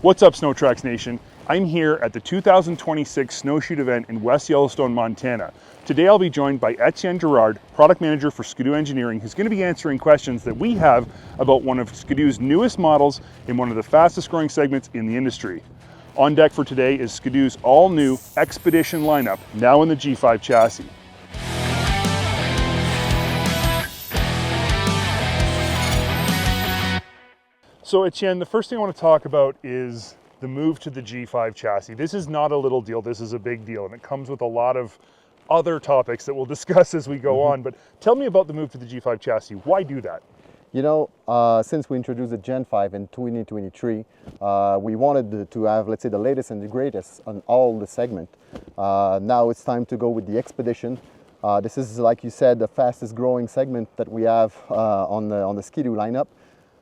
What's up, SnowTrax Nation? I'm here at the 2026 Snowshoot event in West Yellowstone, Montana. Today I'll be joined by Etienne Girard, Product Manager for Ski-Doo Engineering, who's going to be answering questions that we have about one of Ski-Doo's newest models in one of the fastest growing segments in the industry. On deck for today is Ski-Doo's all-new Expedition lineup, now in the G5 chassis. So Etienne, the first thing I want to talk about is the move to the G5 chassis. This is not a little deal, this is a big deal, and it comes with a lot of other topics that we'll discuss as we go on, but tell me about the move to the G5 chassis. Why do that? You know, since we introduced the Gen 5 in 2023, we wanted to have, let's say, the latest and the greatest on all the segment. Now it's time to go with the Expedition. This is, like you said, the fastest growing segment that we have on the Ski-Doo lineup.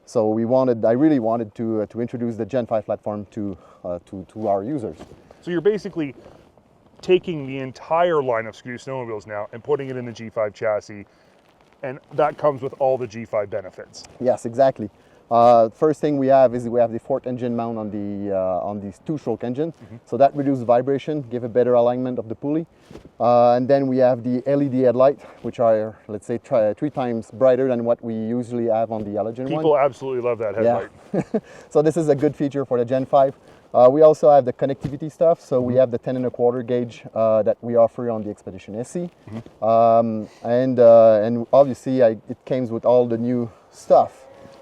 So I really wanted to introduce the Gen 5 platform to our users. So you're basically taking the entire line of Ski-Doo snowmobiles now and putting it in the G5 chassis, and that comes with all the G5 benefits. Yes, exactly. First thing we have is we have the fourth engine mount on the two-stroke engine, so that reduces vibration, give a better alignment of the pulley. And then we have the LED headlight, which are, let's say, 3 times brighter than what we usually have on the halogen one. People absolutely love that headlight. Yeah. So this is a good feature for the Gen 5. We also have the connectivity stuff, so we have the 10 1/4 gauge that we offer on the Expedition SE. And obviously it comes with all the new stuff.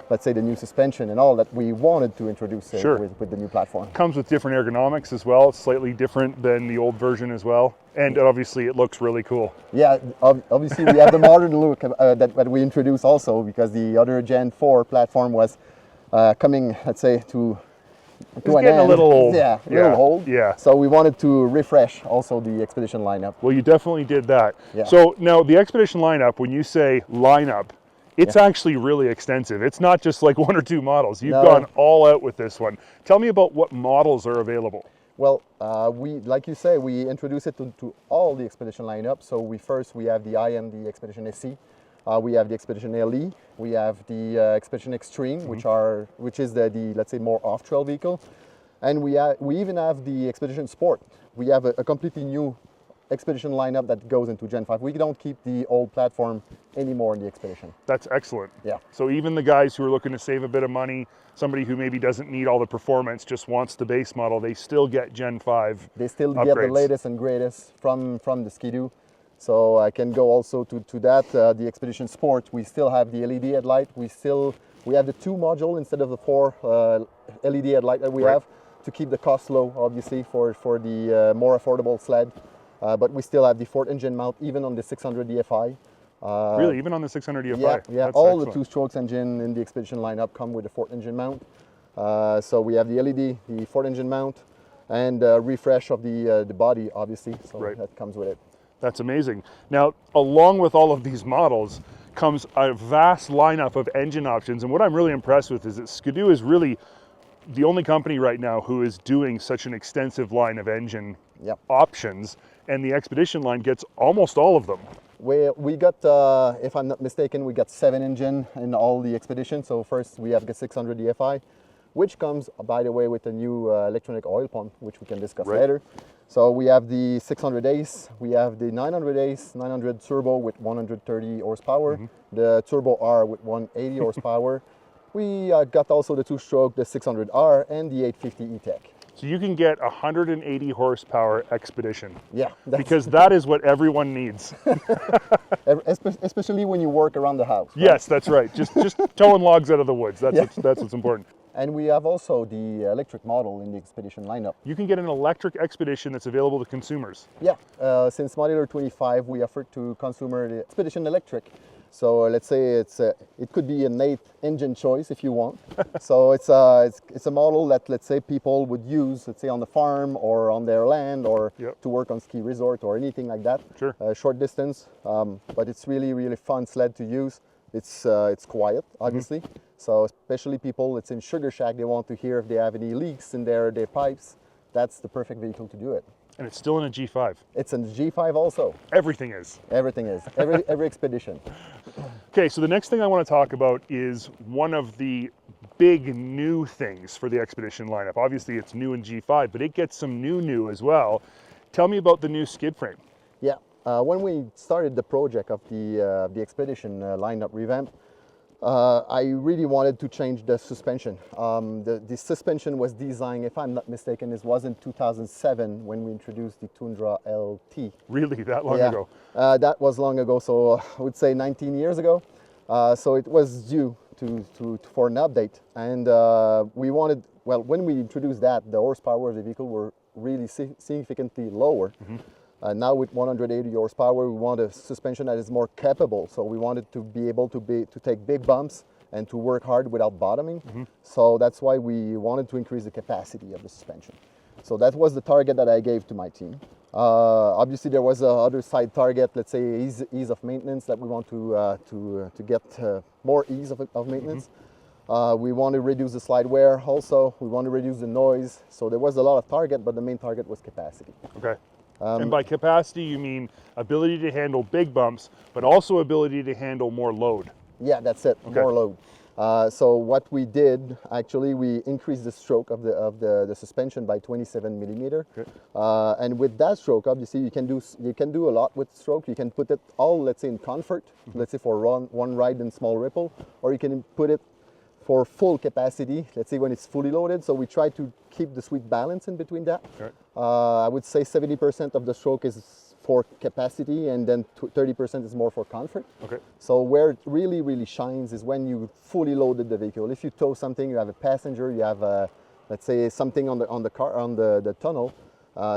Let's say the new suspension and all that we wanted to introduce with the new platform. Comes with different ergonomics as well. It's slightly different than the old version as well. And obviously it looks really cool. Yeah, obviously we have the modern look that we introduced also, because the other Gen 4 platform was coming, let's say, to an end. A little old. Yeah, a little old. Yeah. So we wanted to refresh also the Expedition lineup. Well, you definitely did that. Yeah. So now the Expedition lineup, when you say lineup, it's actually really extensive. It's not just like 1 or 2 models. You've gone all out with this one. Tell me about what models are available. Well, like you say, we introduced it to all the Expedition lineup. So we have the the Expedition SE. We have the Expedition LE. We have the Expedition Extreme, which is the let's say more off-trail vehicle, and we even have the Expedition Sport. We have a completely new Expedition lineup that goes into Gen 5. We don't keep the old platform anymore in the Expedition. That's excellent. Yeah. So even the guys who are looking to save a bit of money, somebody who maybe doesn't need all the performance, just wants the base model, they still get Gen 5 They still upgrades. get the latest and greatest from the Ski-Doo. So I can go also to that, the Expedition Sport. We still have the LED headlight. We have the 2 module instead of the 4 LED headlight that we have, to keep the cost low, obviously, for the more affordable sled. But we still have the 4th engine mount, even on the 600 DFI. Really, even on the 600 DFI? Yeah. That's all excellent. The 2-strokes engine in the Expedition lineup come with the 4th engine mount. So we have the LED, the 4th engine mount, and refresh of the body, obviously. So that comes with it. That's amazing. Now, along with all of these models comes a vast lineup of engine options. And what I'm really impressed with is that Ski-Doo is really the only company right now who is doing such an extensive line of engine options, and the Expedition line gets almost all of them. We got, if I'm not mistaken, we got 7 engine in all the Expedition. So first we have the 600 DFI, which comes, by the way, with a new electronic oil pump, which we can discuss later. So we have the 600 Ace, we have the 900 Ace, 900 Turbo with 130 horsepower, the Turbo R with 180 horsepower. We got also the 2-stroke, the 600R, and the 850 E-Tech. So you can get 180 horsepower Expedition. Yeah. Because that is what everyone needs. Especially when you work around the house. Right? Yes, that's right. Just towing logs out of the woods. That's what's important. And we have also the electric model in the Expedition lineup. You can get an electric Expedition that's available to consumers. Yeah, since model year 25, we offered to consumer the Expedition Electric. So let's say it could be an 8-engine choice if you want. So it's a model that, let's say, people would use, let's say, on the farm or on their land, or to work on ski resort or anything like that. Sure. Short distance, but it's really fun sled to use. It's quiet, obviously. So especially people that's in Sugar Shack, they want to hear if they have any leaks in their pipes. That's the perfect vehicle to do it. And it's still in a G5. It's in the G5 also. Everything is. Everything is. Every Expedition. Okay, so the next thing I want to talk about is one of the big new things for the Expedition lineup. Obviously it's new in G5, but it gets some new as well. Tell me about the new skid frame. Yeah, when we started the project of the Expedition lineup revamp, I really wanted to change the suspension. The suspension was designed, if I'm not mistaken, it was in 2007 when we introduced the Tundra LT. Really, that long ago? That was long ago, so I would say 19 years ago. So it was due for an update, and we wanted, well, when we introduced that, the horsepower of the vehicle were really significantly lower. Now with 180 horsepower, we want a suspension that is more capable. So we wanted to be able to take big bumps and to work hard without bottoming. So that's why we wanted to increase the capacity of the suspension. So that was the target that I gave to my team. Obviously, there was another side target, let's say ease of maintenance, that we want to get more ease of maintenance. We want to reduce the slide wear also. We want to reduce the noise. So there was a lot of target, but the main target was capacity. Okay. And by capacity, you mean ability to handle big bumps, but also ability to handle more load. Yeah, that's it, okay. More load. So what we did, actually, we increased the stroke of the suspension by 27 millimeter. Okay. And with that stroke, obviously, you can do a lot with stroke. You can put it all, let's say, in comfort, let's say for one ride in small ripple, or you can put it for full capacity, let's say when it's fully loaded. So we try to keep the sweet balance in between that. Okay. I would say 70% of the stroke is for capacity, and then 30% is more for comfort. Okay. So where it really shines is when you fully loaded the vehicle. If you tow something, you have a passenger, you have let's say something on the tunnel,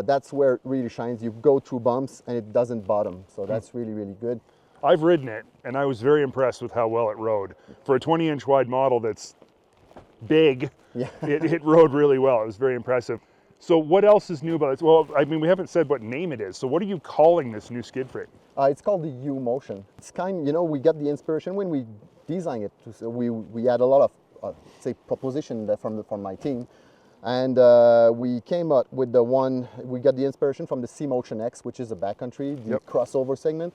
that's where it really shines. You go through bumps and it doesn't bottom. So that's really good. I've ridden it, and I was very impressed with how well it rode. For a 20-inch wide model that's big, yeah. it rode really well. It was very impressive. So what else is new about it? Well, I mean, we haven't said what name it is. So what are you calling this new skid frame? It's called the U-Motion. It's kind, we got the inspiration when we designed it. So we had a lot of, say, proposition from my team. And we came up with we got the inspiration from the C-Motion X, which is a backcountry, the crossover segment.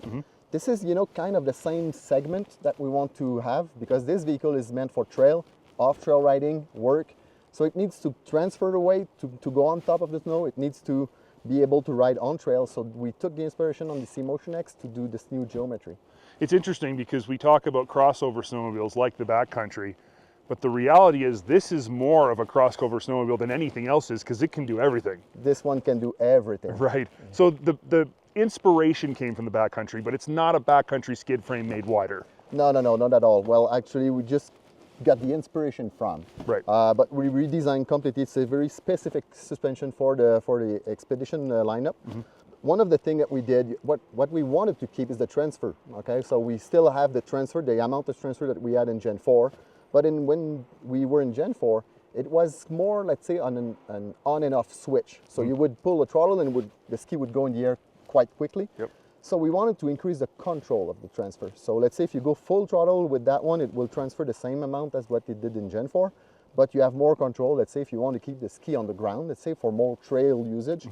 This is, kind of the same segment that we want to have, because this vehicle is meant for trail, off-trail riding, work. So it needs to transfer the weight to go on top of the snow. It needs to be able to ride on trail. So we took the inspiration on the C-Motion X to do this new geometry. It's interesting because we talk about crossover snowmobiles like the Backcountry, but the reality is this is more of a crossover snowmobile than anything else is, because it can do everything. This one can do everything. Right. So the inspiration came from the Backcountry, but it's not a Backcountry skid frame made wider. No, not at all. Well, actually, we just got the inspiration from. Right. But we redesigned completely. It's a very specific suspension for the Expedition lineup. One of the things that we did, what we wanted to keep is the transfer. Okay, so we still have the transfer, the amount of transfer that we had in Gen 4, but when we were in Gen 4, it was more, let's say, on an on and off switch. So you would pull the throttle and the ski would go in the air quite quickly. Yep. So we wanted to increase the control of the transfer. So let's say if you go full throttle with that one, it will transfer the same amount as what it did in Gen 4, but you have more control. Let's say if you want to keep the ski on the ground, let's say for more trail usage,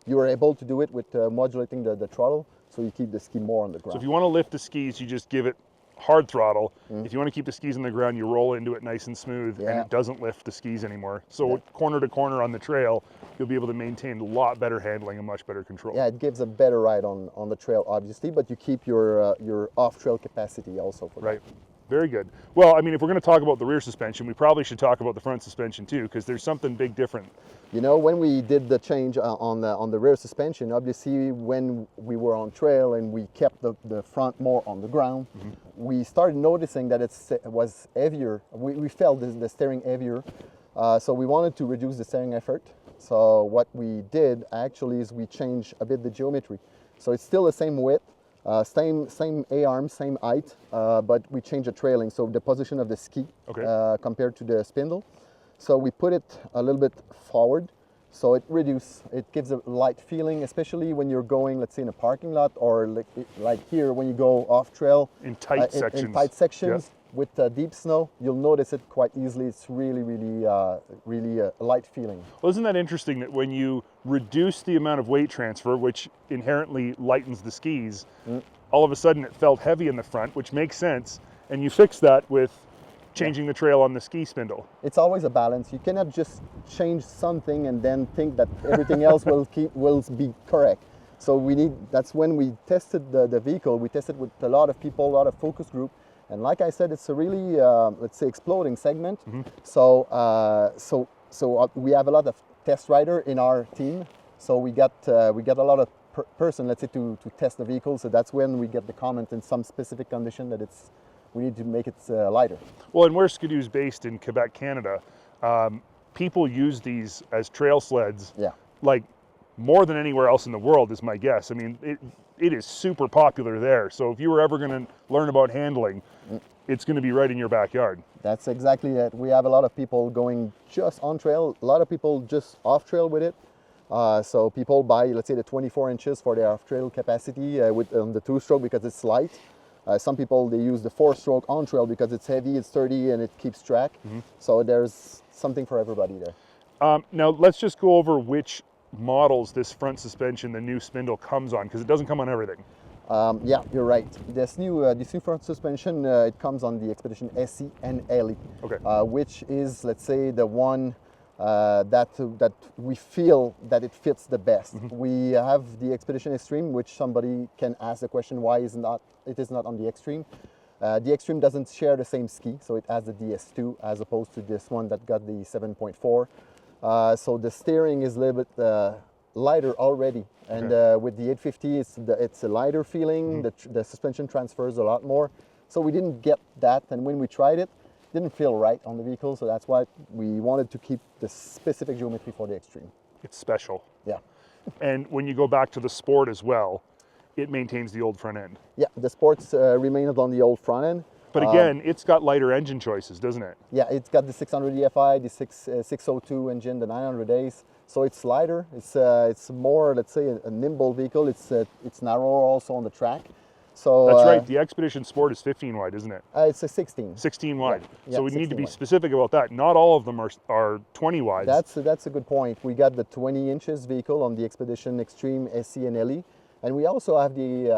you are able to do it with modulating the throttle, so you keep the ski more on the ground. So if you want to lift the skis, you just give it hard throttle. If you want to keep the skis on the ground, you roll into it nice and smooth, and it doesn't lift the skis anymore. So corner to corner on the trail, you'll be able to maintain a lot better handling and much better control. Yeah, it gives a better ride on the trail, obviously, but you keep your off-trail capacity also for that. Very good. Well, I mean, if we're going to talk about the rear suspension, we probably should talk about the front suspension too, because there's something big different. When we did the change on the rear suspension, obviously when we were on trail and we kept the front more on the ground, we started noticing that it was heavier. We felt the steering heavier, so we wanted to reduce the steering effort. So what we did actually is we changed a bit the geometry. So it's still the same width, same A-arm, same height, but we changed the trailing, so the position of the ski compared to the spindle. So we put it a little bit forward, so it gives a light feeling, especially when you're going, let's say, in a parking lot, or like here when you go off trail. In tight sections. In tight sections with deep snow, you'll notice it quite easily. It's really a light feeling. Well, isn't that interesting that when you reduce the amount of weight transfer, which inherently lightens the skis, all of a sudden it felt heavy in the front, which makes sense, and you fix that with changing the trail on the ski spindle. It's always a balance. You cannot just change something and then think that everything else will be correct. So that's when we tested the vehicle. We tested with a lot of people, a lot of focus group. And like I said, it's a really, let's say, exploding segment. So, we have a lot of test rider in our team. So we got a lot of person, let's say, to test the vehicle. So that's when we get the comment in some specific condition that we need to make it lighter. Well, and where Ski-Doo's based in Quebec, Canada, people use these as trail sleds. Yeah. Like more than anywhere else in the world is my guess. I mean, it is super popular there. So if you were ever going to learn about handling, it's going to be right in your backyard. That's exactly it. We have a lot of people going just on trail, a lot of people just off trail with it. So people buy, let's say, the 24 inches for their off trail capacity with the 2-stroke because it's light. Some people, they use the 4-stroke on trail because it's heavy, it's sturdy, and it keeps track. So there's something for everybody there. Now let's just go over which models this front suspension, the new spindle, comes on, because it doesn't come on everything. Yeah, you're right. This new front suspension, it comes on the Expedition SE and LE, which is, let's say, the one that we feel that it fits the best. We have the Expedition Extreme, which somebody can ask the question, why it is not on the Extreme. The Extreme doesn't share the same ski, so it has the DS2 as opposed to this one that got the 7.4. So the steering is a little bit lighter already, and with the 850 it's a lighter feeling. The suspension transfers a lot more, so we didn't get that, and when we tried it, didn't feel right on the vehicle, so that's why we wanted to keep the specific geometry for the Extreme. It's special. Yeah. And when you go back to the Sport as well, it maintains the old front end. Yeah, the Sports remained on the old front end. But again, it's got lighter engine choices, doesn't it? Yeah, it's got the 600 EFI, the 602 engine, the 900 Ace. So it's lighter. It's more, let's say, a nimble vehicle. It's narrower also on the track. So that's right. The Expedition Sport is 15 wide, isn't it? It's a 16. 16 wide. Yeah, so we need to be wide. specific about that. Not all of them are 20 wide. That's a good point. We got the 20 inches vehicle on the Expedition Extreme SE and LE, and we also have the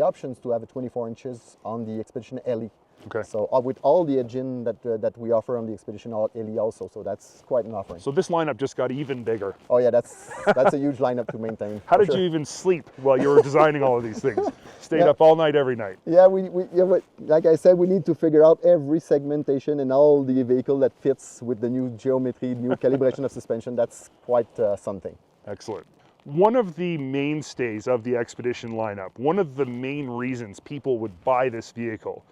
options to have a 24 inches on the Expedition LE. Okay. So with all the engine that we offer on the Expedition LE also, so that's quite an offering. So this lineup just got even bigger. Oh yeah, that's a huge lineup to maintain. How did you even sleep while you were designing all of these things? Stayed up all night every night. Yeah, but like I said, we need to figure out every segmentation and all the vehicle that fits with the new geometry, new calibration of suspension. That's quite something. Excellent. One of the mainstays of the Expedition lineup, one of the main reasons people would buy this vehicle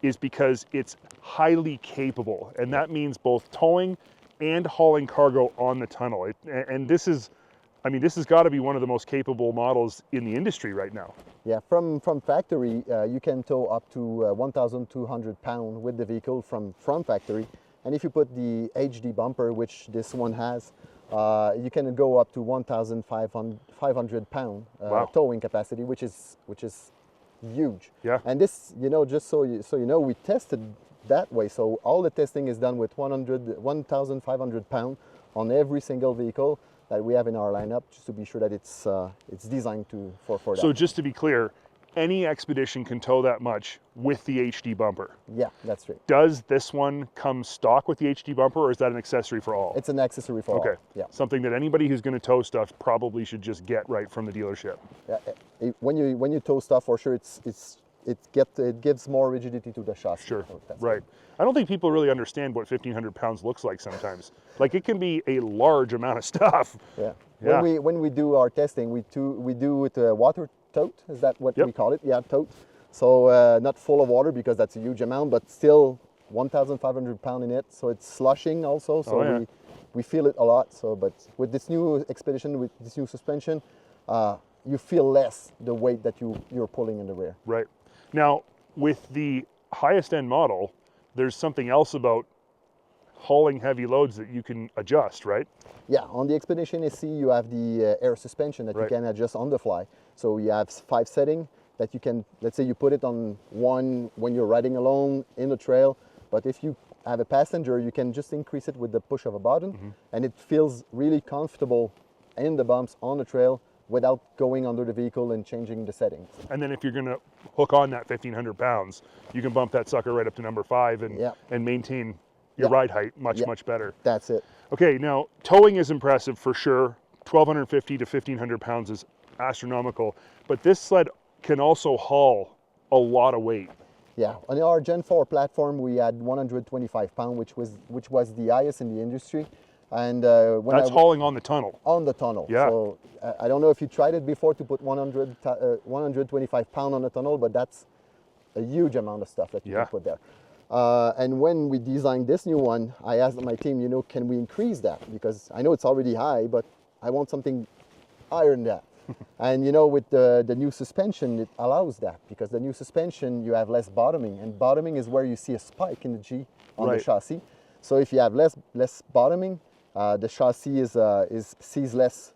is because it's highly capable, and that means both towing and hauling cargo on the tunnel. And this is, I mean, this has got to be one of the most capable models in the industry right now. Yeah, from factory, you can tow up to 1,200 pounds with the vehicle from factory. And if you put the HD bumper, which this one has, you can go up to 1,500 pounds towing capacity, which is huge. Yeah. And this, just so you know, we tested that way. So all the testing is done with 1,500 pounds on every single vehicle that we have in our lineup, just to be sure that it's designed for that. So just to be clear, any Expedition can tow that much with the HD bumper. Yeah, that's right. Does this one come stock with the HD bumper, or is that an accessory for all? It's an accessory for all. Okay. Yeah. Something that anybody who's going to tow stuff probably should just get right from the dealership. Yeah. When you tow stuff, for sure, it gives more rigidity to the chassis. Sure. So that's right. good. I don't think people really understand what 1,500 pounds looks like sometimes. Like, it can be a large amount of stuff. Yeah. Yeah. When we do our testing, we do it water tote. Is that what we call it? Yeah, tote. So not full of water because that's a huge amount, but still 1,500 pounds in it. So it's slushing also. So we feel it a lot. So, but with this new Expedition, with this new suspension, you feel less the weight that you're pulling in the rear. Right. Now, with the highest end model, there's something else about hauling heavy loads that you can adjust, right? Yeah, on the Expedition SC, you have the air suspension that you can adjust on the fly. So you have 5 settings that you can, let's say you put it on one when you're riding alone in the trail, but if you have a passenger, you can just increase it with the push of a button, and it feels really comfortable in the bumps on the trail without going under the vehicle and changing the settings. And then if you're going to hook on that 1,500 pounds, you can bump that sucker right up to number 5 and maintain your ride height much better. That's it. Okay, now towing is impressive for sure. 1,250 to 1,500 pounds is astronomical, but this sled can also haul a lot of weight. Yeah, on our Gen 4 platform, we had 125 pounds, which was the highest in the industry. And that's hauling on the tunnel. On the tunnel. Yeah. So I don't know if you tried it before to put 125 pounds on the tunnel, but that's a huge amount of stuff that you can put there. And when we designed this new one, I asked my team, you know, can we increase that? Because I know it's already high, but I want something higher than that. And you know, with the new suspension, it allows that, because the new suspension, you have less bottoming, and bottoming is where you see a spike in the G on the chassis. So if you have less bottoming, the chassis sees less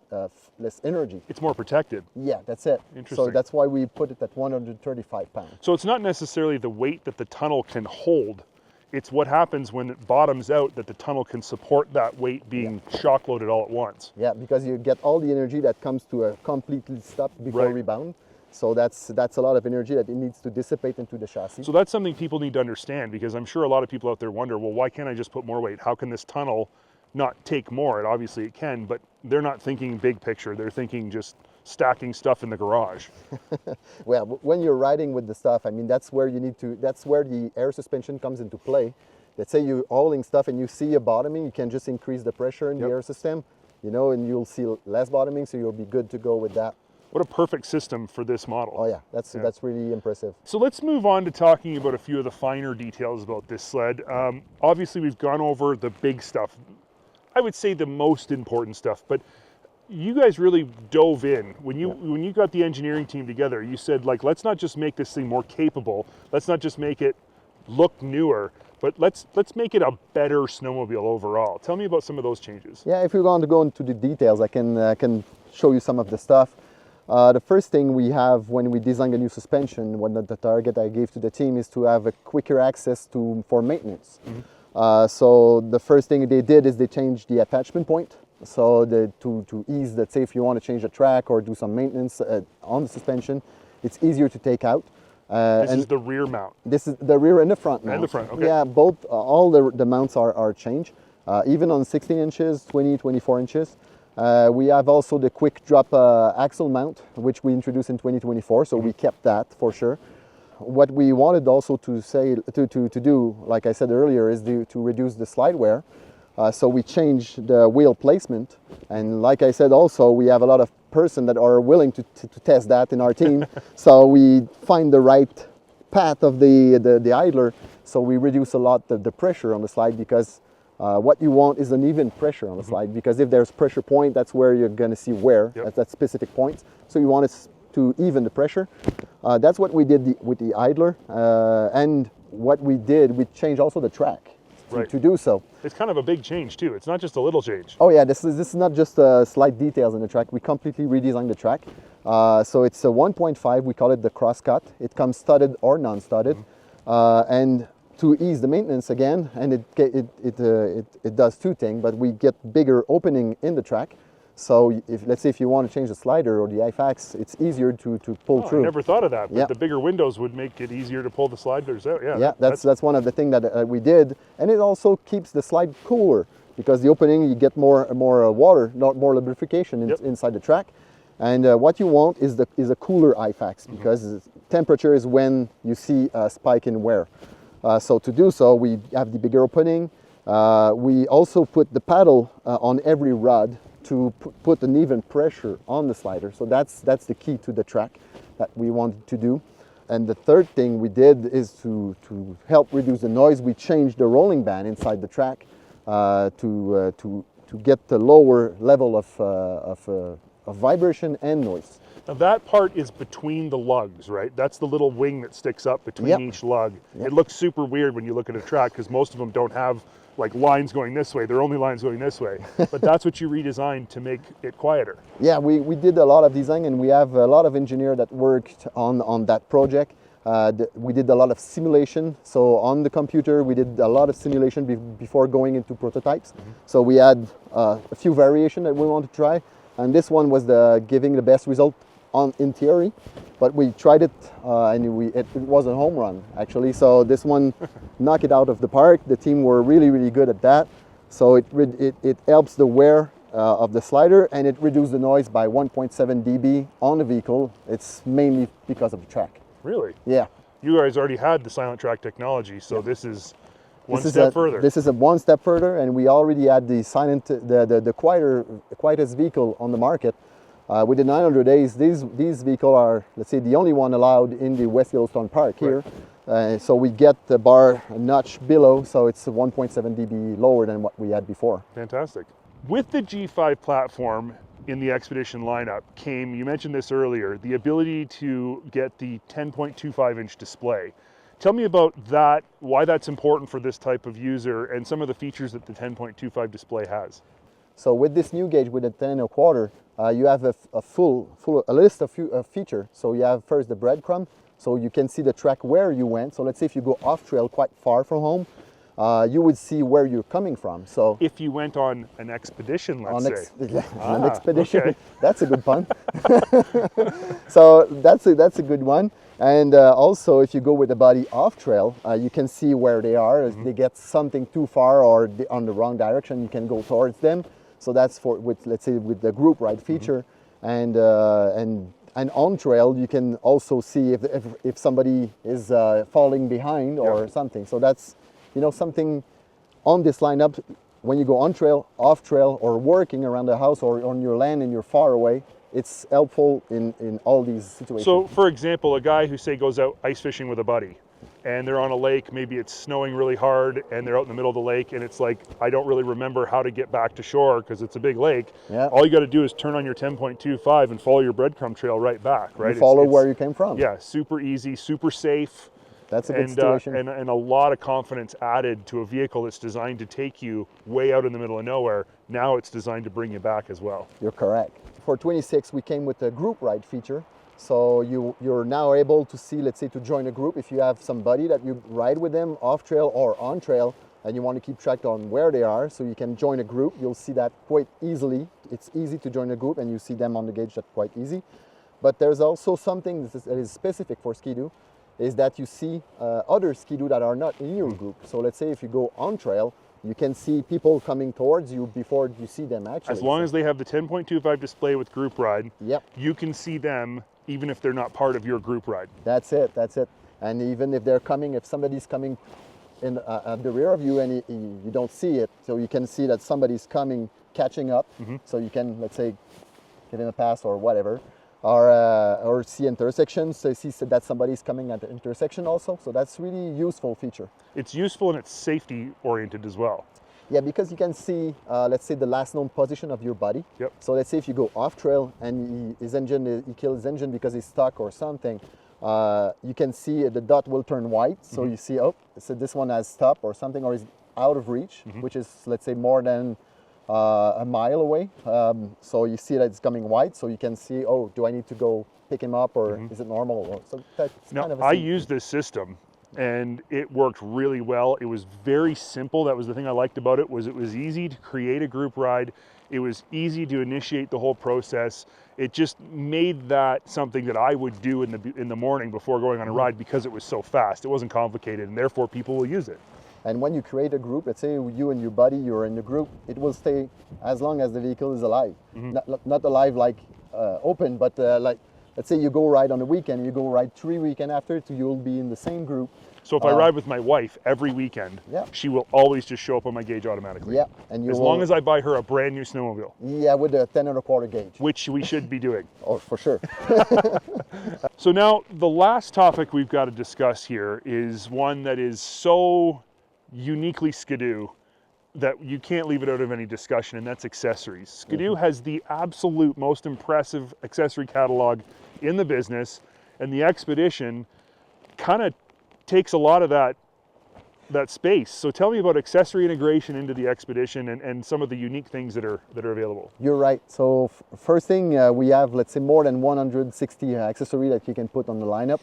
energy. It's more protected. Yeah, that's it. Interesting. So that's why we put it at 135 pounds. So it's not necessarily the weight that the tunnel can hold. It's what happens when it bottoms out that the tunnel can support that weight being shock loaded all at once. Yeah, because you get all the energy that comes to a completely stop before rebound. So that's a lot of energy that it needs to dissipate into the chassis. So that's something people need to understand, because I'm sure a lot of people out there wonder, well, why can't I just put more weight? How can this tunnel not take more? And obviously it can, but they're not thinking big picture. They're thinking just stacking stuff in the garage. Well, when you're riding with the stuff, I mean, that's where the air suspension comes into play. Let's say you're hauling stuff and you see a bottoming, you can just increase the pressure in the air system, you know, and you'll see less bottoming, so you'll be good to go with that. What a perfect system for this model. Oh yeah, that's really impressive. So let's move on to talking about a few of the finer details about this sled. Obviously we've gone over the big stuff. I would say the most important stuff, but you guys really dove in. When you got the engineering team together, you said, like, let's not just make this thing more capable, let's not just make it look newer, but let's make it a better snowmobile overall. Tell me about some of those changes. Yeah, if you're going to go into the details, I can show you some of the stuff. The first thing we have when we design a new suspension, the target I gave to the team is to have a quicker access for maintenance. So the first thing they did is they changed the attachment point. So to ease, let's say if you want to change the track or do some maintenance on the suspension, it's easier to take out. This is the rear mount. This is the rear and the front mount. And the front, okay. Yeah, both, all the mounts are changed, even on 16 inches, 20, 24 inches. We have also the quick drop axle mount, which we introduced in 2024, so we kept that for sure. What we wanted also to do, like I said earlier, is to reduce the slide wear. So we changed the wheel placement, and like I said also, we have a lot of person that are willing to test that in our team. So we find the right path of the idler, so we reduce a lot the pressure on the slide, because what you want is an even pressure on the slide, because if there's pressure point, that's where you're going to see wear at that specific point. So you want it to even the pressure. That's what we did with the idler, and what we did, we changed also the track to do so. It's kind of a big change too. It's not just a little change. Oh yeah, this is not just slight details in the track. We completely redesigned the track. So it's a 1.5. We call it the cross-cut. It comes studded or non-studded, and to ease the maintenance again, and it does two things. But we get bigger opening in the track. So let's say if you want to change the slider or the IFAX, it's easier to pull through. I never thought of that, but the bigger windows would make it easier to pull the sliders out. Yeah, that's one of the things that we did, and it also keeps the slide cooler, because the opening, you get more water, not more lubrication inside the track. And what you want is a cooler IFAX, because temperature is when you see a spike in wear. So to do so, we have the bigger opening. We also put the paddle on every rod to put an even pressure on the slider. So that's the key to the track that we wanted to do. And the third thing we did is to help reduce the noise. We changed the rolling band inside the track to get the lower level of vibration and noise. Now that part is between the lugs, right? That's the little wing that sticks up between each lug. It looks super weird when you look at a track, because most of them don't have like lines going this way. They're only lines going this way. But that's what you redesigned to make it quieter. Yeah, we did a lot of design, and we have a lot of engineers that worked on that project. We did a lot of simulation. So on the computer, we did a lot of simulation before going into prototypes. So we had a few variations that we want to try. And this one was giving the best result in theory, but we tried it and it was a home run actually. So this one knocked it out of the park. The team were really good at that. So it helps the wear of the slider, and it reduced the noise by 1.7 dB on the vehicle. It's mainly because of the track. Really? Yeah. You guys already had the silent track technology, so this is one This is step further. This is a one step further, and we already had the silent, the quietest vehicle on the market. With the 900As, these vehicles are, let's say, the only one allowed in the West Yellowstone Park here. So we get the bar a notch below, so it's 1.7 dB lower than what we had before. Fantastic. With the G5 platform in the Expedition lineup came, you mentioned this earlier, the ability to get the 10.25-inch display. Tell me about that, why that's important for this type of user, and some of the features that the 10.25 display has. So with this new gauge with a 10.25, you have a list of features. So you have first the breadcrumb, so you can see the track where you went. So let's say if you go off trail quite far from home, you would see where you're coming from. So if you went on an expedition, let's say. An expedition, okay. That's a good pun. So that's a good one. And also, if you go with the body off trail, you can see where they are. If they get something too far or on the wrong direction, you can go towards them. So that's for let's say with the group ride feature, and on trail you can also see if somebody is falling behind or something. So that's something on this lineup. When you go on trail, off trail, or working around the house or on your land and you're far away, it's helpful in all these situations. So for example, a guy who say goes out ice fishing with a buddy and they're on a lake, maybe it's snowing really hard and they're out in the middle of the lake and it's like, I don't really remember how to get back to shore because it's a big lake. Yeah. All you got to do is turn on your 10.25 and follow your breadcrumb trail right back, right? You follow where you came from. Yeah, super easy, super safe. That's a good situation. And a lot of confidence added to a vehicle that's designed to take you way out in the middle of nowhere. Now it's designed to bring you back as well. You're correct. For 26, we came with a group ride feature. So you're now able to see, let's say, to join a group. If you have somebody that you ride with them off trail or on trail, and you want to keep track on where they are, so you can join a group. You'll see that quite easily. It's easy to join a group, and you see them on the gauge. That's quite easy. But there's also something that is specific for Ski-Doo, is that you see other Ski-Doo that are not in your group. So let's say if you go on trail, you can see people coming towards you before you see them actually. As long as they have the 10.25 display with group ride, yep, you can see them even if they're not part of your group ride. That's it. And even if they're coming, if somebody's coming in at the rear of you and you don't see it, so you can see that somebody's coming, catching up, so you can, let's say, give him a pass or whatever. Or see intersections, so see that somebody's coming at the intersection also. So that's really useful feature. It's useful and it's safety oriented as well. Yeah, because you can see, let's say, the last known position of your body. Yep. So let's say if you go off trail and he kills his engine because he's stuck or something, you can see the dot will turn white. So you see, oh, so this one has stopped or something, or is out of reach, which is, let's say, more than a mile away. So you see that it's coming white, so you can see, oh, do I need to go pick him up, or is it normal? So that's now, kind of I used this system and it worked really well. It was very simple. That was the thing I liked about it, was it was easy to create a group ride. It was easy to initiate the whole process. It just made that something that I would do in the morning before going on a ride, because it was so fast. It wasn't complicated, and therefore people will use it. And when you create a group, let's say you and your buddy, you're in the group, it will stay as long as the vehicle is alive. Not alive like open, but like, let's say you go ride on the weekend, you go ride 3 weekends after, you'll be in the same group. So if I ride with my wife every weekend, she will always just show up on my gauge automatically. Yeah, and as long as I buy her a brand new snowmobile. Yeah, with a 10.25 gauge. Which we should be doing. Oh, for sure. So now the last topic we've got to discuss here is one that is so uniquely Ski-Doo that you can't leave it out of any discussion, and that's accessories. Ski-Doo has the absolute most impressive accessory catalog in the business, and the Expedition kind of takes a lot of that space. So tell me about accessory integration into the Expedition and some of the unique things that are available. You're right. So first thing, we have, let's say, more than 160 accessories that you can put on the lineup.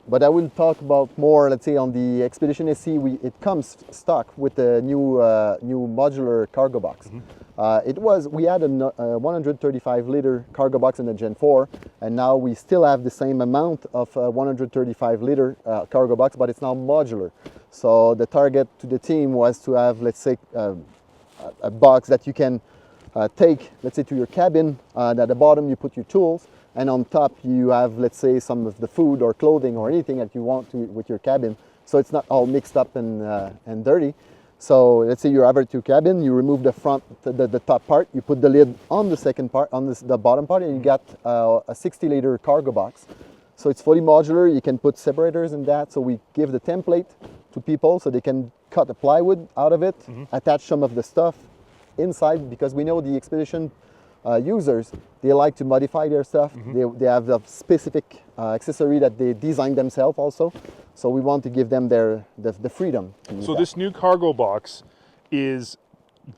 But I will talk about more, let's say, on the Expedition SE. It comes stock with the new modular cargo box. We had a 135 liter cargo box in the Gen 4, and now we still have the same amount of 135 liter cargo box, but it's now modular. So the target to the team was to have, let's say, a box that you can take, let's say, to your cabin. At the bottom you put your tools, and on top you have, let's say, some of the food or clothing or anything that you want to with your cabin, so it's not all mixed up and dirty. So let's say you have it to your cabin, you remove the front, the top part, you put the lid on the second part, on the bottom part, and you got a 60 liter cargo box. So it's fully modular. You can put separators in that. So we give the template to people so they can cut the plywood out of it, attach some of the stuff inside, because we know the expedition users, they like to modify their stuff. They have a specific accessory that they design themselves also. So we want to give them the freedom. So this new cargo box is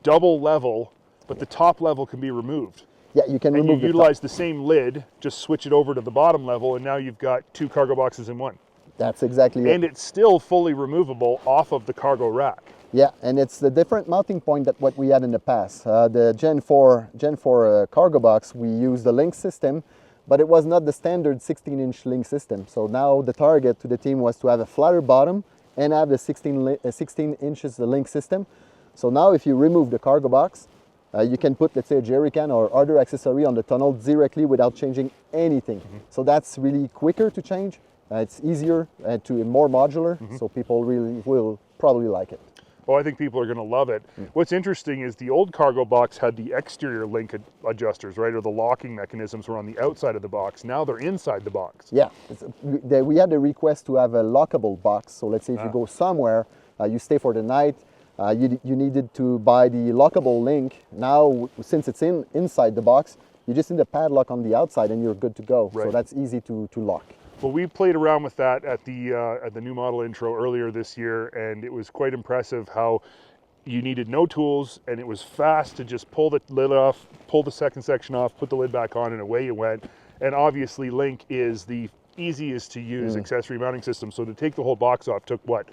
double level, but the top level can be removed. Yeah, you can remove you utilize the same lid, just switch it over to the bottom level, and now you've got two cargo boxes in one. That's exactly it. And it's still fully removable off of the cargo rack. Yeah, and it's the different mounting point that what we had in the past. The Gen 4 cargo box, we used the link system, but it was not the standard 16-inch link system. So now the target to the team was to have a flatter bottom and have the 16 inches the link system. So now if you remove the cargo box, you can put, let's say, a jerry can or other accessory on the tunnel directly without changing anything. So that's really quicker to change. It's easier to more modular, so people really will probably like it. Oh, I think people are going to love it. What's interesting is the old cargo box had the exterior link adjusters, right? Or the locking mechanisms were on the outside of the box. Now they're inside the box. Yeah, we had a request to have a lockable box. So let's say if you go somewhere, you stay for the night, you needed to buy the lockable link. Now, since it's inside the box, you just need a padlock on the outside and you're good to go. Right. So that's easy to lock. Well, we played around with that at the new model intro earlier this year, and it was quite impressive how you needed no tools, and it was fast to just pull the lid off, pull the second section off, put the lid back on, and away you went. And obviously Link is the easiest to use accessory mounting system, so to take the whole box off took what,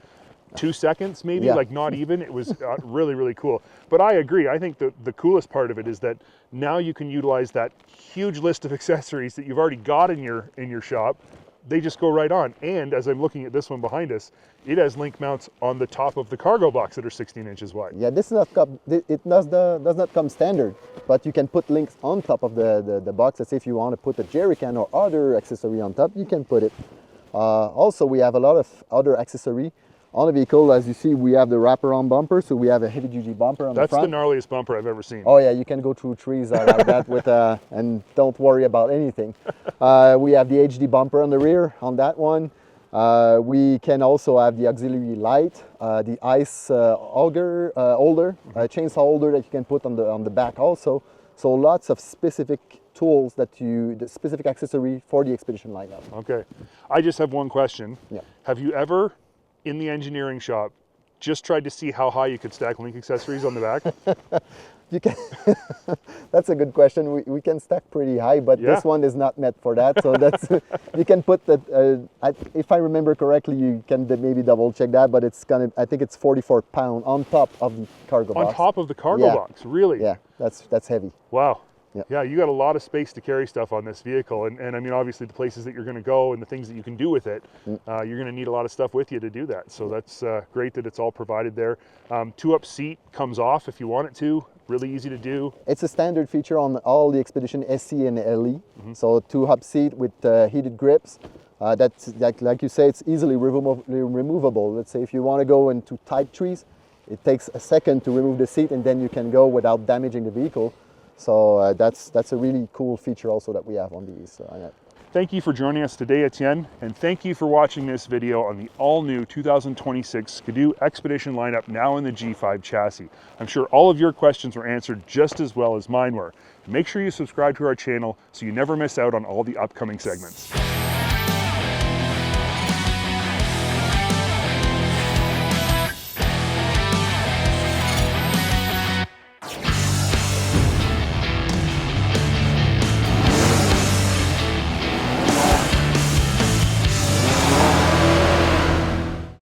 2 seconds maybe? Like not even. It was really, really cool. But I agree. I think the coolest part of it is that now you can utilize that huge list of accessories that you've already got in your shop. They just go right on. And as I'm looking at this one behind us, it has link mounts on the top of the cargo box that are 16 inches wide. Yeah, this is not it does not come standard, but you can put links on top of the box. Let's say if you want to put a jerry can or other accessory on top, you can put it. Also, we have a lot of other accessory on the vehicle. As you see, we have the wraparound bumper, so we have a heavy-duty bumper on the front. That's the gnarliest bumper I've ever seen. Oh yeah, you can go through trees like that with and don't worry about anything. We have the HD bumper on the rear on that one. We can also have the auxiliary light, the ice auger holder, chainsaw holder that you can put on the back also. So lots of specific tools the specific accessory for the expedition lineup. Okay, I just have one question. Yeah. Have you ever, in the engineering shop, just tried to see how high you could stack link accessories on the back? You can. That's a good question. We can stack pretty high, but this one is not meant for that. So that's you can put that. If I remember correctly, you can maybe double check that, but it's gonna. I think it's 44 pounds on top of the cargo box. On top of the cargo box, really? Yeah, that's heavy. Wow. Yeah. Yeah, you got a lot of space to carry stuff on this vehicle, and I mean, obviously the places that you're going to go and the things that you can do with it, you're going to need a lot of stuff with you to do that. So that's great that it's all provided there. 2-up seat comes off if you want it to. Really easy to do. It's a standard feature on all the Expedition SC and LE. So 2-up seat with heated grips. That's like you say, it's easily removable. Let's say if you want to go into tight trees, it takes a second to remove the seat, and then you can go without damaging the vehicle. So that's a really cool feature also that we have on these. Thank you for joining us today, Etienne, and thank you for watching this video on the all-new 2026 Ski-Doo Expedition lineup now in the G5 chassis. I'm sure all of your questions were answered just as well as mine were. Make sure you subscribe to our channel so you never miss out on all the upcoming segments.